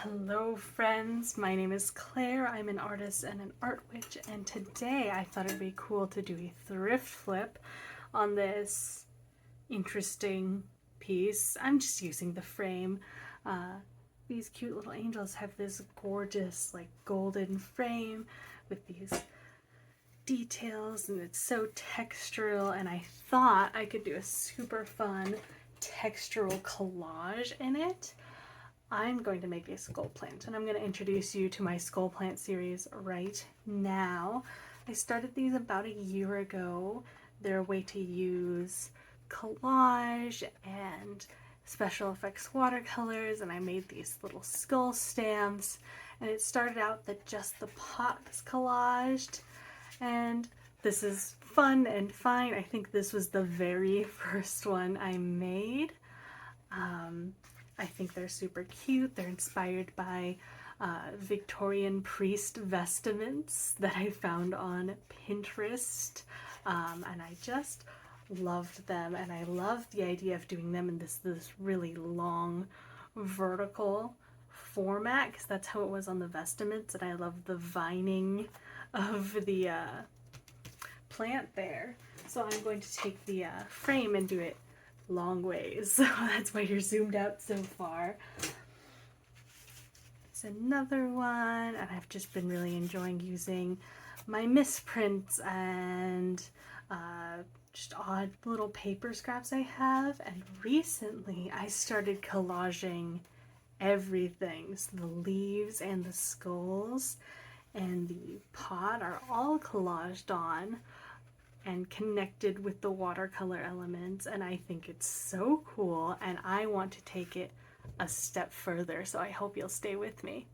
Hello friends, my name is Claire. I'm an artist and an art witch, and today I thought it'd be cool to do a thrift flip on this interesting piece. I'm just using the frame. These cute little angels have this gorgeous like golden frame with these details, and it's so textural, and I thought I could do a super fun textural collage in it. I'm going to make a skull plant, and I'm going to introduce you to my skull plant series right now. I started these about a year ago. They're a way to use collage and special effects watercolors, and I made these little skull stamps, and it started out that just the pot was collaged, and this is fun and fine. I think this was the very first one I made. I think they're super cute. They're inspired by Victorian priest vestments that I found on Pinterest, and I just loved them, and I loved the idea of doing them in this really long vertical format, because that's how it was on the vestments, and I love the vining of the plant there. So I'm going to take the frame and do it long ways. So that's why you're zoomed out so far. There's another one, and I've just been really enjoying using my misprints and just odd little paper scraps I have. And recently I started collaging everything. So the leaves and the skulls and the pot are all collaged on and connected with the watercolor elements, and I think it's so cool, and I want to take it a step further, so I hope you'll stay with me.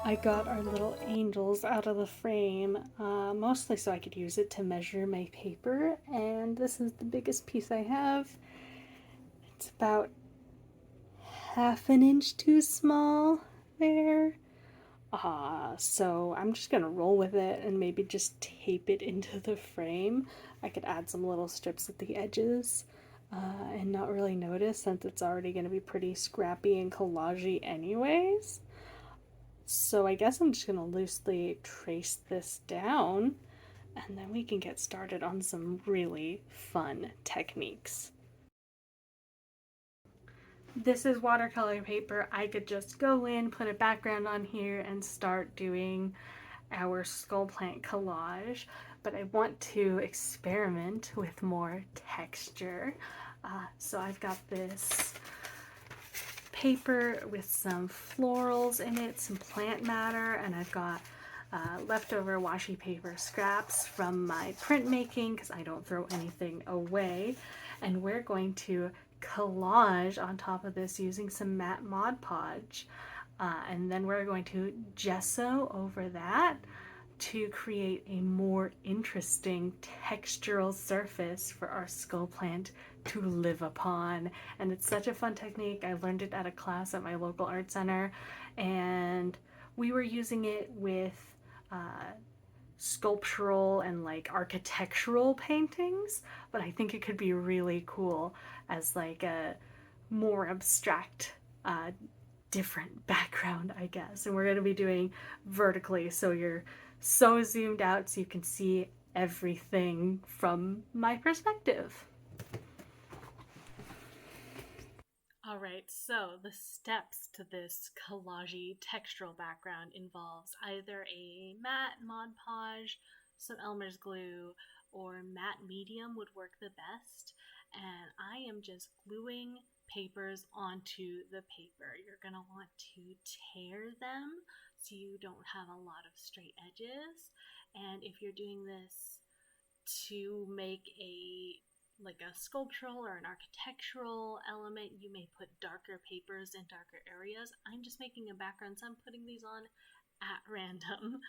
I got our little angels out of the frame, mostly so I could use it to measure my paper, and this is the biggest piece I have. It's about half an inch too small there. So I'm just gonna roll with it and maybe just tape it into the frame. I could add some little strips at the edges and not really notice, since it's already gonna be pretty scrappy and collagey anyways. So I guess I'm just gonna loosely trace this down, and then we can get started on some really fun techniques. This is watercolor paper. I could just go in, put a background on here, and start doing our skull plant collage, but I want to experiment with more texture. So I've got this paper with some florals in it, some plant matter, and I've got leftover washi paper scraps from my printmaking, because I don't throw anything away. And we're going to collage on top of this using some matte Mod Podge. And then we're going to gesso over that to create a more interesting textural surface for our skull plant to live upon. And it's such a fun technique. I learned it at a class at my local art center, and we were using it with sculptural and like architectural paintings, but I think it could be really cool as like a more abstract different background, I guess. And we're going to be doing vertically, so you're so zoomed out so you can see everything from my perspective. Alright, so the steps to this collagey textural background involves either a matte Mod Podge, some Elmer's glue, or matte medium would work the best. And I am just gluing papers onto the paper. You're going to want to tear them so you don't have a lot of straight edges. And if you're doing this to make a like a sculptural or an architectural element, you may put darker papers in darker areas. I'm just making a background, so I'm putting these on at random.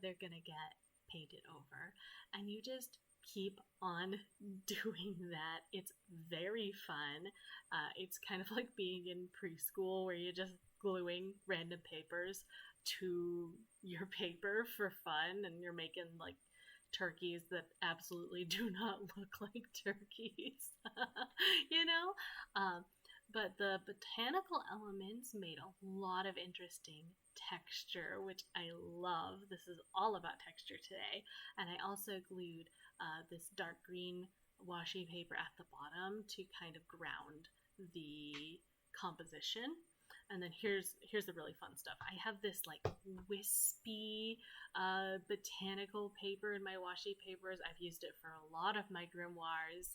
They're gonna get painted over, and you just keep on doing that. It's very fun. It's kind of like being in preschool where you're just gluing random papers to your paper for fun, and you're making like turkeys that absolutely do not look like turkeys, you know? But the botanical elements made a lot of interesting texture, which I love. This is all about texture today. And I also glued this dark green washi paper at the bottom to kind of ground the composition. And then here's the really fun stuff. I have this like wispy botanical paper in my washi papers. I've used it for a lot of my grimoires,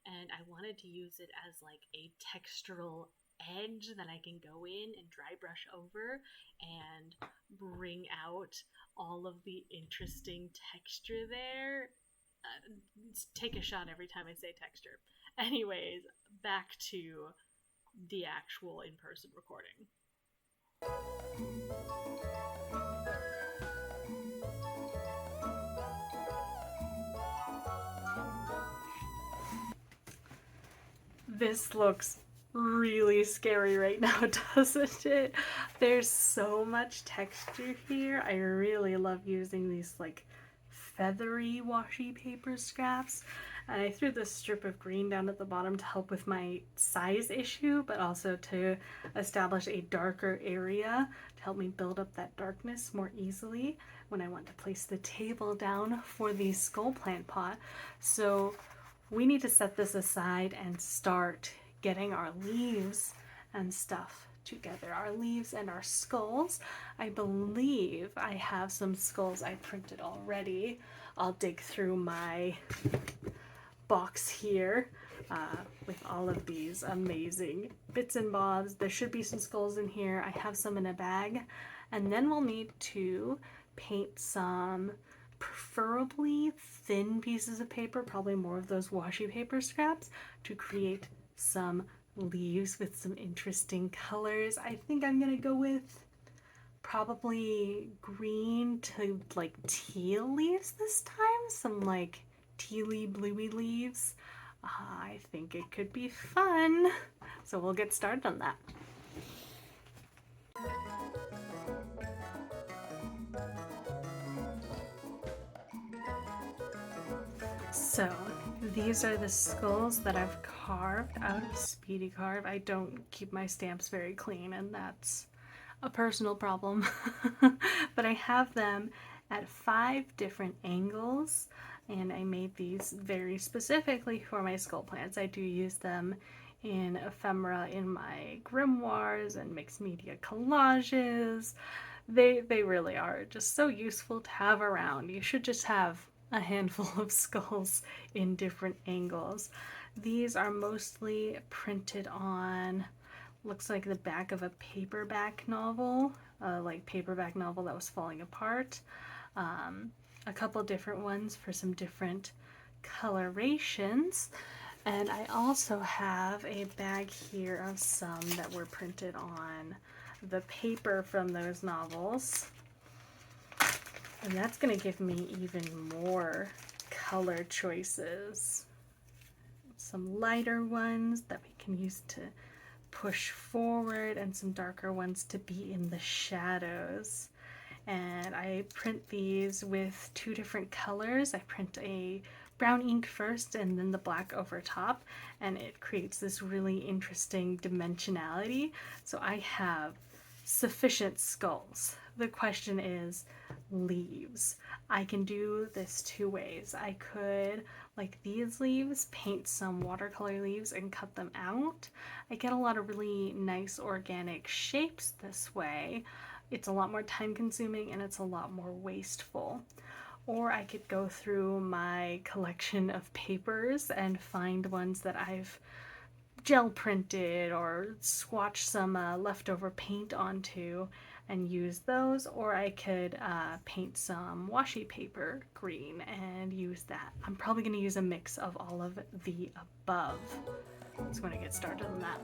and I wanted to use it as like a textural edge that I can go in and dry brush over and bring out all of the interesting texture there. Take a shot every time I say texture. Anyways, back to the actual in-person recording. This looks really scary right now, doesn't it? There's so much texture here. I really love using these like feathery washi paper scraps, and I threw this strip of green down at the bottom to help with my size issue, but also to establish a darker area to help me build up that darkness more easily when I want to place the table down for the skull plant pot. So we need to set this aside and start getting our leaves and stuff together. Our leaves and our skulls. I believe I have some skulls I printed already. I'll dig through my box here with all of these amazing bits and bobs. There should be some skulls in here. I have some in a bag. And then we'll need to paint some preferably thin pieces of paper, probably more of those washi paper scraps, to create some leaves with some interesting colors. I think I'm gonna go with probably green to like teal leaves this time, some like tealy bluey leaves. I think it could be fun, so we'll get started on that. So these are the skulls that I've carved out of Speedy Carve. I don't keep my stamps very clean, and that's a personal problem. But I have them at 5 different angles, and I made these very specifically for my skull plants. I do use them in ephemera in my grimoires and mixed media collages. They really are just so useful to have around. You should just have a handful of skulls in different angles. These are mostly printed on, looks like the back of a paperback novel, like paperback novel that was falling apart. A couple different ones for some different colorations. And I also have a bag here of some that were printed on the paper from those novels. And that's going to give me even more color choices. Some lighter ones that we can use to push forward, and some darker ones to be in the shadows. And I print these with 2 different colors. I print a brown ink first and then the black over top, and it creates this really interesting dimensionality. So I have sufficient skulls. The question is leaves. I can do this 2 ways. I could, like these leaves, paint some watercolor leaves and cut them out. I get a lot of really nice organic shapes this way. It's a lot more time consuming and it's a lot more wasteful. Or I could go through my collection of papers and find ones that I've gel print it or swatch some leftover paint onto and use those, or I could paint some washi paper green and use that. I'm probably going to use a mix of all of the above. So I'm going to get started on that.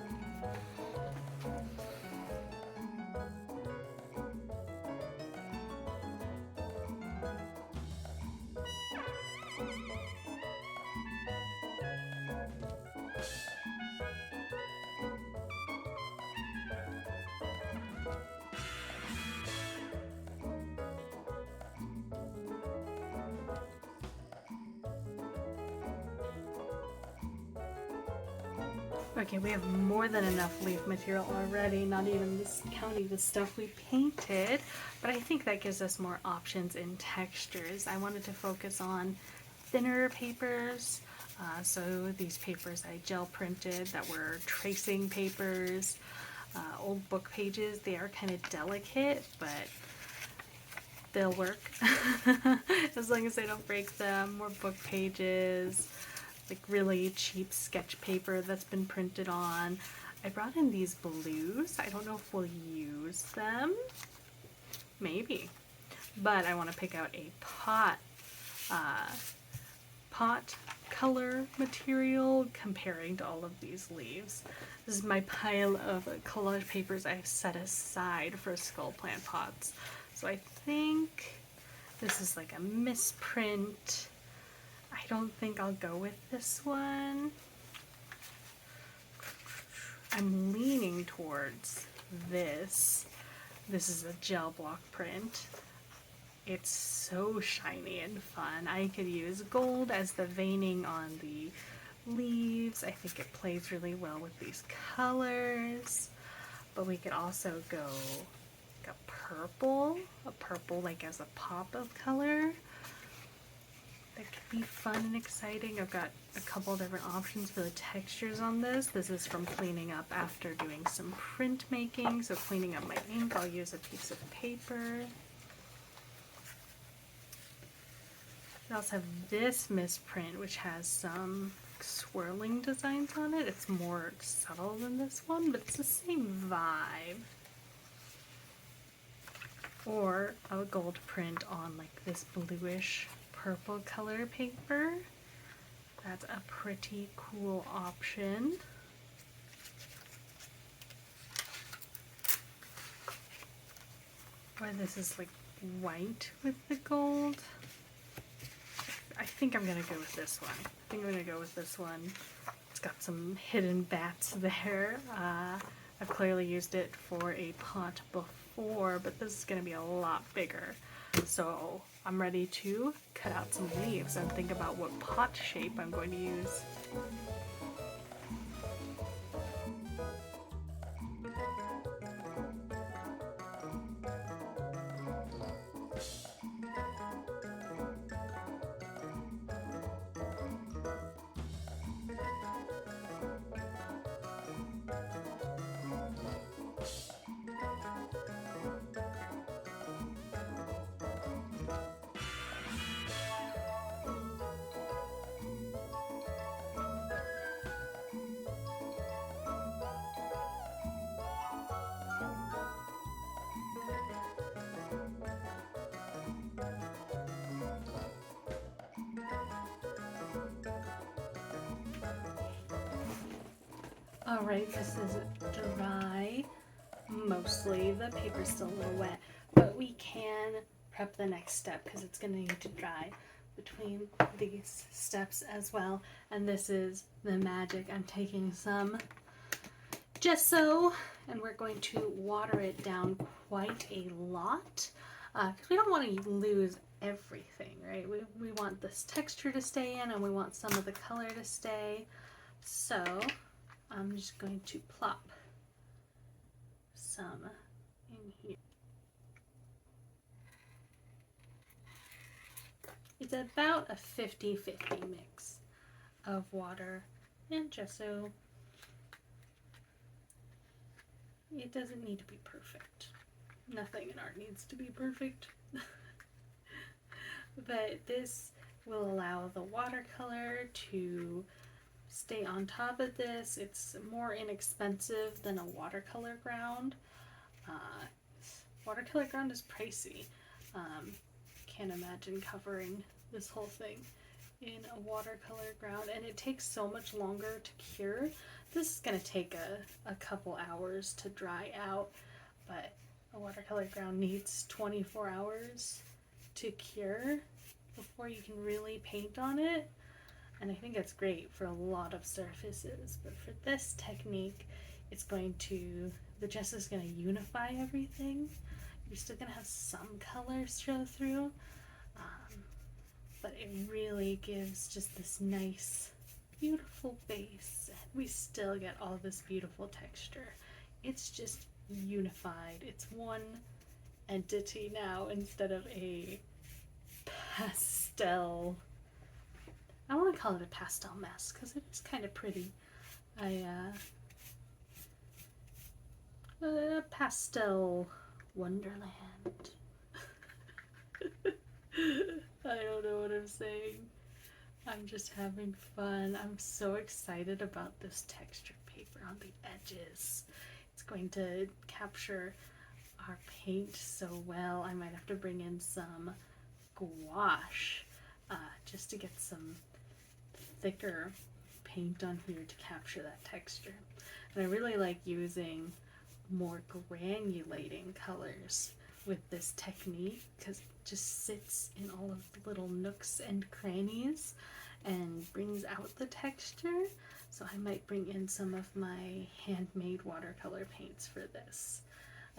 Okay, we have more than enough leaf material already, not even counting the stuff we painted, but I think that gives us more options in textures. I wanted to focus on thinner papers, so these papers I gel printed that were tracing papers, old book pages. They are kind of delicate, but they'll work as long as I don't break them. More book pages, like really cheap sketch paper that's been printed on. I brought in these blues. I don't know if we'll use them. Maybe. But I want to pick out a pot color material comparing to all of these leaves. This is my pile of collage papers I've set aside for skull plant pots. So I think this is like a misprint. I don't think I'll go with this one. I'm leaning towards this. This is a gel block print. It's so shiny and fun. I could use gold as the veining on the leaves. I think it plays really well with these colors. But we could also go like a purple like as a pop of color. That could be fun and exciting. I've got a couple different options for the textures on this. This is from cleaning up after doing some printmaking. So cleaning up my ink, I'll use a piece of paper. I also have this misprint, which has some swirling designs on it. It's more subtle than this one, but it's the same vibe. Or a gold print on like this bluish purple color paper. That's a pretty cool option. Or this is like white with the gold. I think I'm gonna go with this one. It's got some hidden bats there. I've clearly used it for a pot before, but this is gonna be a lot bigger. So I'm ready to cut out some leaves and think about what pot shape I'm going to use. Alright, this is dry, mostly. The paper's still a little wet, but we can prep the next step because it's going to need to dry between these steps as well. And this is the magic. I'm taking some gesso and we're going to water it down quite a lot because we don't want to lose everything, right? We want this texture to stay in and we want some of the color to stay. So I'm just going to plop some in here. It's about a 50-50 mix of water and gesso. It doesn't need to be perfect. Nothing in art needs to be perfect. But this will allow the watercolor to stay on top of this. It's more inexpensive than a watercolor ground. Watercolor ground is pricey. Can't imagine covering this whole thing in a watercolor ground, and it takes so much longer to cure. This is going to take a couple hours to dry out, but a watercolor ground needs 24 hours to cure before you can really paint on it, and I think it's great for a lot of surfaces. But for this technique, it's going to, the gesso is going to unify everything. You're still going to have some colors show through, but it really gives just this nice, beautiful base. We still get all this beautiful texture. It's just unified. It's one entity now instead of a pastel. I want to call it a pastel mess because it is kind of pretty. Pastel wonderland. I don't know what I'm saying. I'm just having fun. I'm so excited about this texture paper on the edges. It's going to capture our paint so well. I might have to bring in some gouache just to get some thicker paint on here to capture that texture. And I really like using more granulating colors with this technique because it just sits in all of the little nooks and crannies and brings out the texture. So I might bring in some of my handmade watercolor paints for this.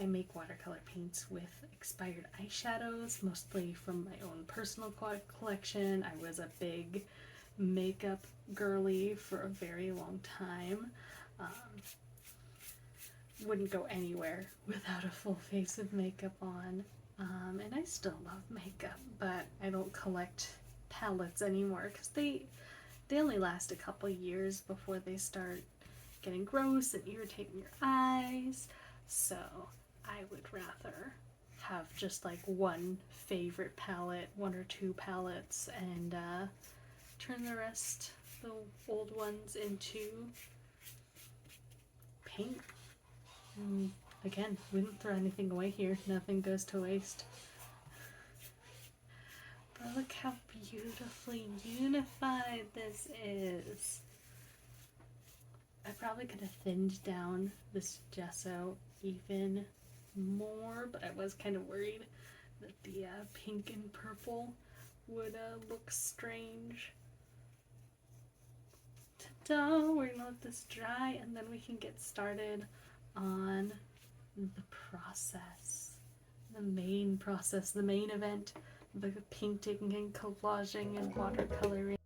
I make watercolor paints with expired eyeshadows, mostly from my own personal collection. I was a big makeup girly for a very long time. Wouldn't go anywhere without a full face of makeup on. And I still love makeup, but I don't collect palettes anymore because they only last a couple years before they start getting gross and irritating your eyes. So I would rather have just like one favorite palette, one or two palettes, and turn the rest, the old ones, into paint. Again, wouldn't throw anything away here. Nothing goes to waste. But look how beautifully unified this is. I probably could have thinned down this gesso even more, but I was kind of worried that the pink and purple would look strange. Ta-da! We're gonna let this dry and then we can get started on the process, the main process, the main event, the painting and collaging and watercoloring.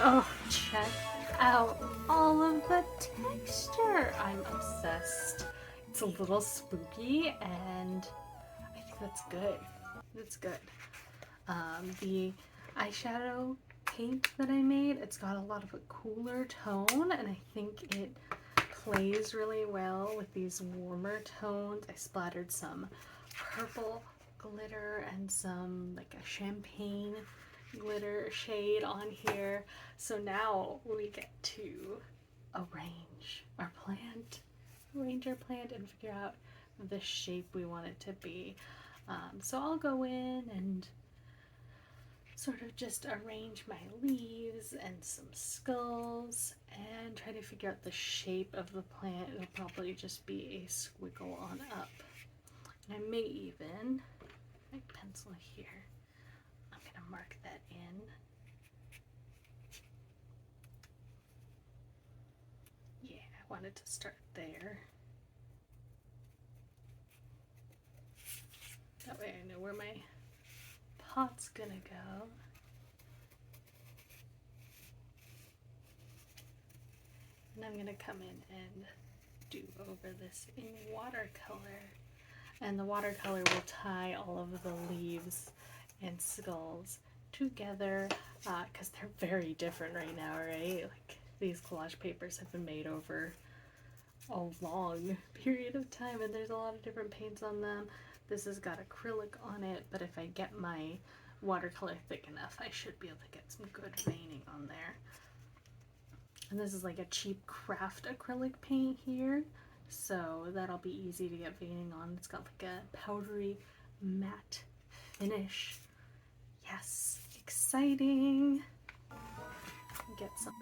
Oh, check out all of the texture. I'm obsessed. It's a little spooky and I think that's good. That's good. The eyeshadow paint that I made, it's got a lot of a cooler tone and I think it plays really well with these warmer tones. I splattered some purple glitter and some like a champagne glitter shade on here. So now we get to arrange our plant and figure out the shape we want it to be. So I'll go in and sort of just arrange my leaves and some skulls and try to figure out the shape of the plant. It'll probably just be a squiggle on up. And I may even, my pencil here, I'm gonna mark that in. Yeah, I wanted to start there. That way I know where my pot's gonna go. And I'm gonna come in and do over this in watercolor. And the watercolor will tie all of the leaves and skulls together because they're very different right now, right? Like these collage papers have been made over a long period of time and there's a lot of different paints on them. This has got acrylic on it, but if I get my watercolor thick enough, I should be able to get some good veining on there. And this is like a cheap craft acrylic paint here, so that'll be easy to get veining on. It's got like a powdery matte finish. Yes, exciting. Get some.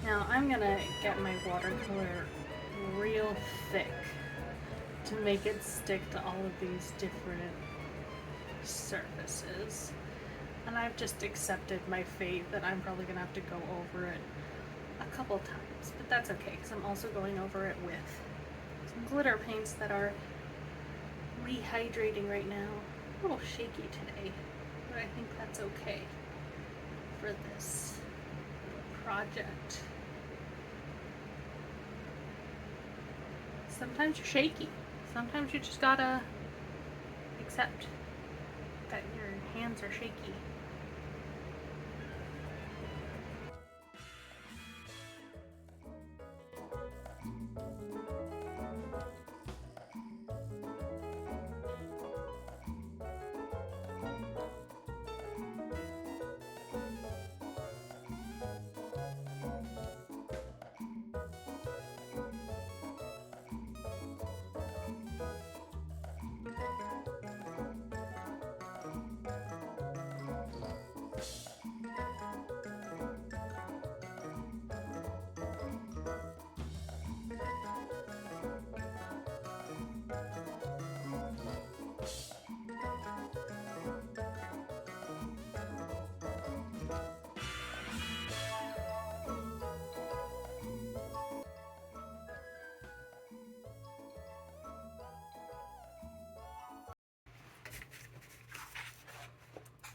Now I'm gonna get my watercolor real thick to make it stick to all of these different surfaces. And I've just accepted my fate that I'm probably gonna have to go over it a couple times, but that's okay because I'm also going over it with some glitter paints that are rehydrating right now. A little shaky today, but I think that's okay for this project. Sometimes you're shaky. Sometimes you just gotta accept that your hands are shaky.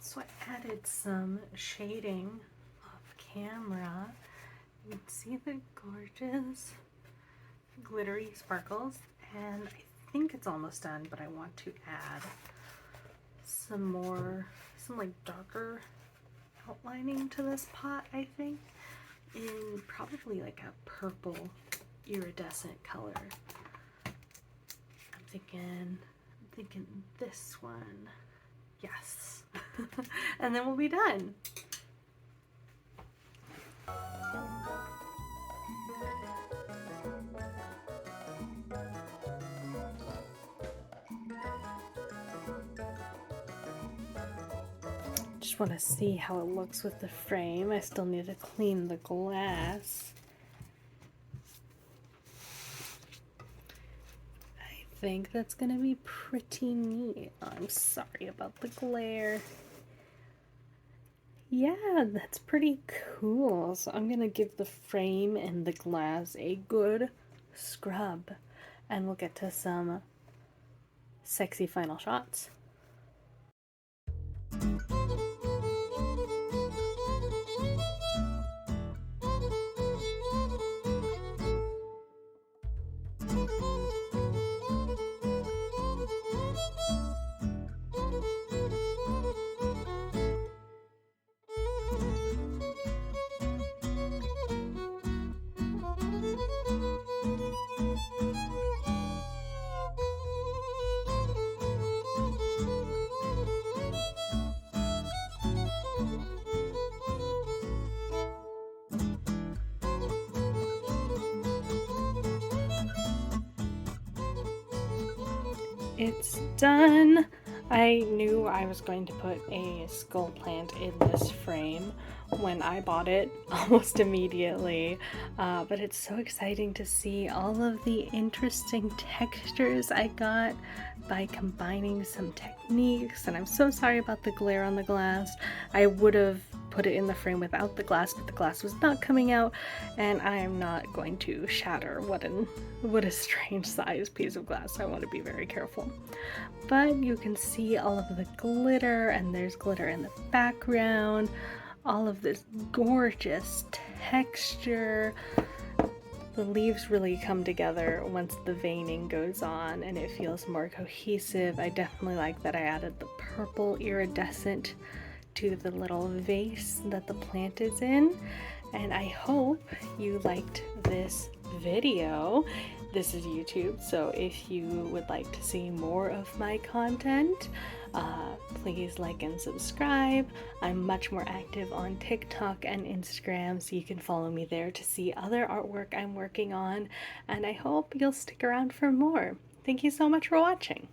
So I added some shading off camera. You can see the gorgeous glittery sparkles, and I think it's almost done, but I want to add some like darker outlining to this pot, I think, in probably like a purple iridescent color. I'm thinking this one. Yes. And then we'll be done. Just want to see how it looks with the frame. I still need to clean the glass. I think that's gonna be pretty neat. I'm sorry about the glare. Yeah, that's pretty cool. So I'm gonna give the frame and the glass a good scrub, and we'll get to some sexy final shots. It's done. I knew I was going to put a skull plant in this frame when I bought it almost immediately, but it's so exciting to see all of the interesting textures I got by combining some techniques, and I'm so sorry about the glare on the glass. I would have put it in the frame without the glass, but the glass was not coming out, and I am not going to shatter what a strange size piece of glass. I want to be very careful. But you can see all of the glitter, and there's glitter in the background, all of this gorgeous texture. The leaves really come together once the veining goes on and it feels more cohesive. I definitely like that I added the purple iridescent to the little vase that the plant is in. And I hope you liked this video. This is YouTube, so if you would like to see more of my content, please like and subscribe. I'm much more active on TikTok and Instagram, so you can follow me there to see other artwork I'm working on, and I hope you'll stick around for more. Thank you so much for watching.